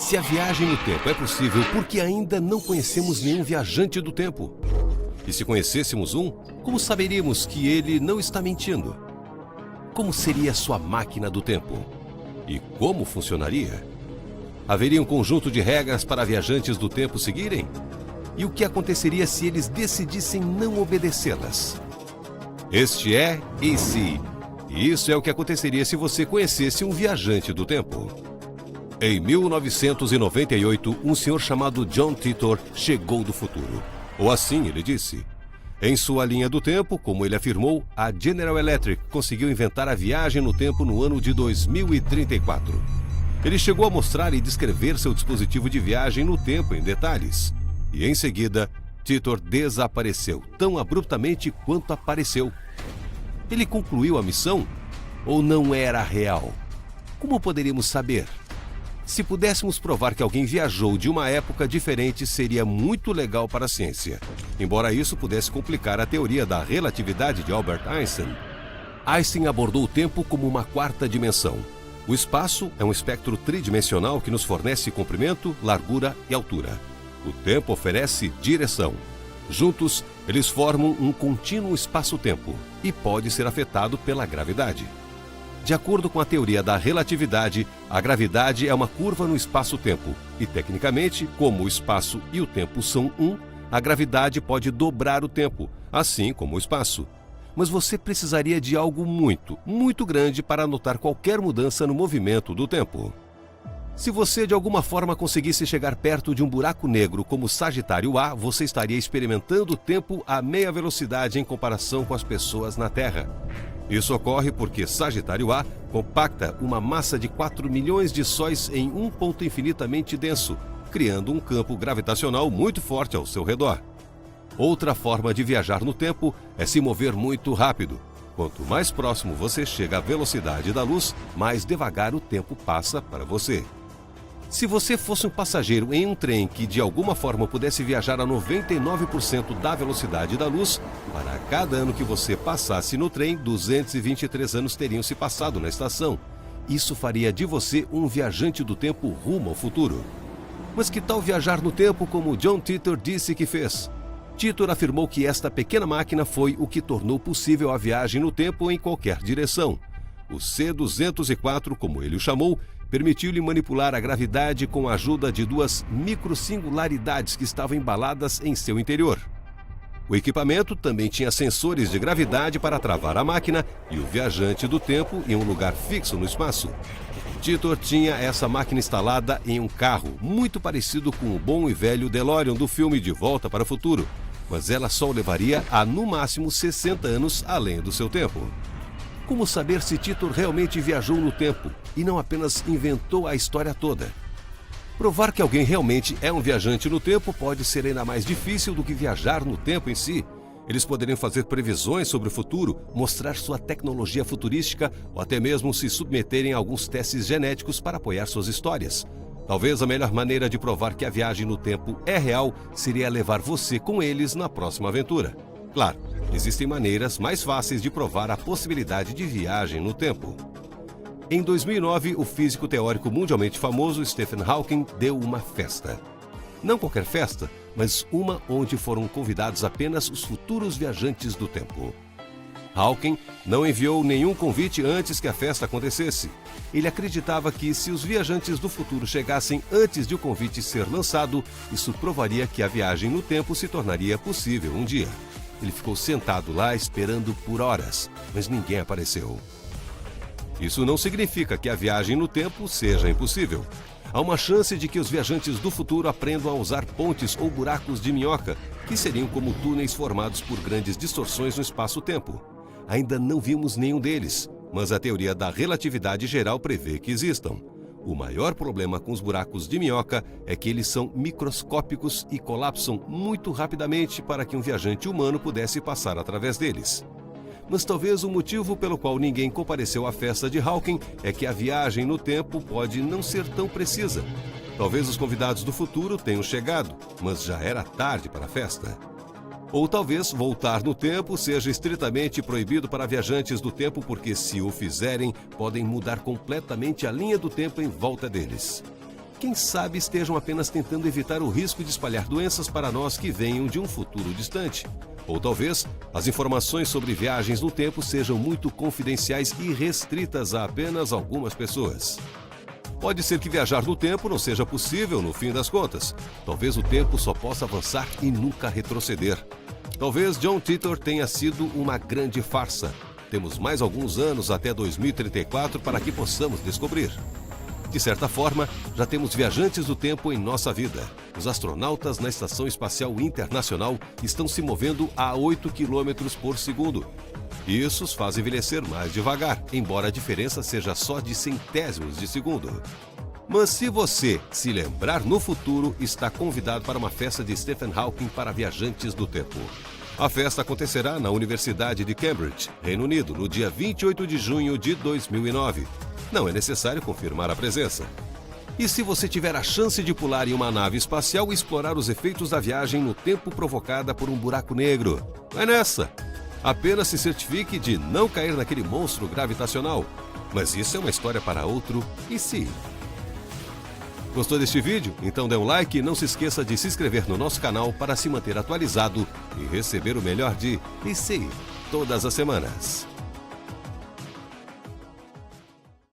Se a viagem no tempo é possível, por que ainda não conhecemos nenhum viajante do tempo? E se conhecêssemos um, como saberíamos que ele não está mentindo? Como seria sua máquina do tempo? E como funcionaria? Haveria um conjunto de regras para viajantes do tempo seguirem? E o que aconteceria se eles decidissem não obedecê-las? Este é AC. E isso é o que aconteceria se você conhecesse um viajante do tempo. Em 1998, um senhor chamado John Titor chegou do futuro. Ou assim ele disse. Em sua linha do tempo, como ele afirmou, a General Electric conseguiu inventar a viagem no tempo no ano de 2034. Ele chegou a mostrar e descrever seu dispositivo de viagem no tempo em detalhes. E em seguida, Titor desapareceu tão abruptamente quanto apareceu. Ele concluiu a missão? Ou não era real? Como poderíamos saber? Se pudéssemos provar que alguém viajou de uma época diferente, seria muito legal para a ciência. Embora isso pudesse complicar a teoria da relatividade de Albert Einstein. Einstein abordou o tempo como uma quarta dimensão. O espaço é um espectro tridimensional que nos fornece comprimento, largura e altura. O tempo oferece direção. Juntos, eles formam um contínuo espaço-tempo e pode ser afetado pela gravidade. De acordo com a teoria da relatividade, a gravidade é uma curva no espaço-tempo e, tecnicamente, como o espaço e o tempo são um, a gravidade pode dobrar o tempo, assim como o espaço. Mas você precisaria de algo muito, muito grande para notar qualquer mudança no movimento do tempo. Se você de alguma forma conseguisse chegar perto de um buraco negro como Sagitário A, você estaria experimentando o tempo a meia velocidade em comparação com as pessoas na Terra. Isso ocorre porque Sagitário A compacta uma massa de 4 milhões de sóis em um ponto infinitamente denso, criando um campo gravitacional muito forte ao seu redor. Outra forma de viajar no tempo é se mover muito rápido. Quanto mais próximo você chega à velocidade da luz, mais devagar o tempo passa para você. Se você fosse um passageiro em um trem que de alguma forma pudesse viajar a 99% da velocidade da luz, para cada ano que você passasse no trem, 223 anos teriam se passado na estação. Isso faria de você um viajante do tempo rumo ao futuro. Mas que tal viajar no tempo como John Titor disse que fez? Titor afirmou que esta pequena máquina foi o que tornou possível a viagem no tempo em qualquer direção. O C-204, como ele o chamou, permitiu-lhe manipular a gravidade com a ajuda de duas microsingularidades que estavam embaladas em seu interior. O equipamento também tinha sensores de gravidade para travar a máquina e o viajante do tempo em um lugar fixo no espaço. Titor tinha essa máquina instalada em um carro muito parecido com o bom e velho DeLorean do filme De Volta para o Futuro, mas ela só o levaria a no máximo 60 anos além do seu tempo. Como saber se Titor realmente viajou no tempo e não apenas inventou a história toda? Provar que alguém realmente é um viajante no tempo pode ser ainda mais difícil do que viajar no tempo em si. Eles poderiam fazer previsões sobre o futuro, mostrar sua tecnologia futurística ou até mesmo se submeterem a alguns testes genéticos para apoiar suas histórias. Talvez a melhor maneira de provar que a viagem no tempo é real seria levar você com eles na próxima aventura. Claro, existem maneiras mais fáceis de provar a possibilidade de viagem no tempo. Em 2009, o físico teórico mundialmente famoso Stephen Hawking deu uma festa. Não qualquer festa, mas uma onde foram convidados apenas os futuros viajantes do tempo. Hawking não enviou nenhum convite antes que a festa acontecesse. Ele acreditava que se os viajantes do futuro chegassem antes de o convite ser lançado, isso provaria que a viagem no tempo se tornaria possível um dia. Ele ficou sentado lá esperando por horas, mas ninguém apareceu. Isso não significa que a viagem no tempo seja impossível. Há uma chance de que os viajantes do futuro aprendam a usar pontes ou buracos de minhoca, que seriam como túneis formados por grandes distorções no espaço-tempo. Ainda não vimos nenhum deles, mas a teoria da relatividade geral prevê que existam. O maior problema com os buracos de minhoca é que eles são microscópicos e colapsam muito rapidamente para que um viajante humano pudesse passar através deles. Mas talvez o motivo pelo qual ninguém compareceu à festa de Hawking é que a viagem no tempo pode não ser tão precisa. Talvez os convidados do futuro tenham chegado, mas já era tarde para a festa. Ou talvez voltar no tempo seja estritamente proibido para viajantes do tempo porque, se o fizerem, podem mudar completamente a linha do tempo em volta deles. quem sabe estejam apenas tentando evitar o risco de espalhar doenças para nós que venham de um futuro distante. Ou talvez as informações sobre viagens no tempo sejam muito confidenciais e restritas a apenas algumas pessoas. Pode ser que viajar no tempo não seja possível no fim das contas. Talvez o tempo só possa avançar e nunca retroceder. Talvez John Titor tenha sido uma grande farsa. Temos mais alguns anos até 2034 para que possamos descobrir. De certa forma, já temos viajantes do tempo em nossa vida. Os astronautas na Estação Espacial Internacional estão se movendo a 8 km por segundo. Isso os faz envelhecer mais devagar, embora a diferença seja só de centésimos de segundo. Mas se você se lembrar no futuro, está convidado para uma festa de Stephen Hawking para viajantes do tempo. A festa acontecerá na Universidade de Cambridge, Reino Unido, no dia 28 de junho de 2009. Não é necessário confirmar a presença. E se você tiver a chance de pular em uma nave espacial e explorar os efeitos da viagem no tempo provocada por um buraco negro? Vai nessa! Apenas se certifique de não cair naquele monstro gravitacional. Mas isso é uma história para outro e se. Gostou deste vídeo? Então dê um like e não se esqueça de se inscrever no nosso canal para se manter atualizado e receber o melhor de E se todas as semanas.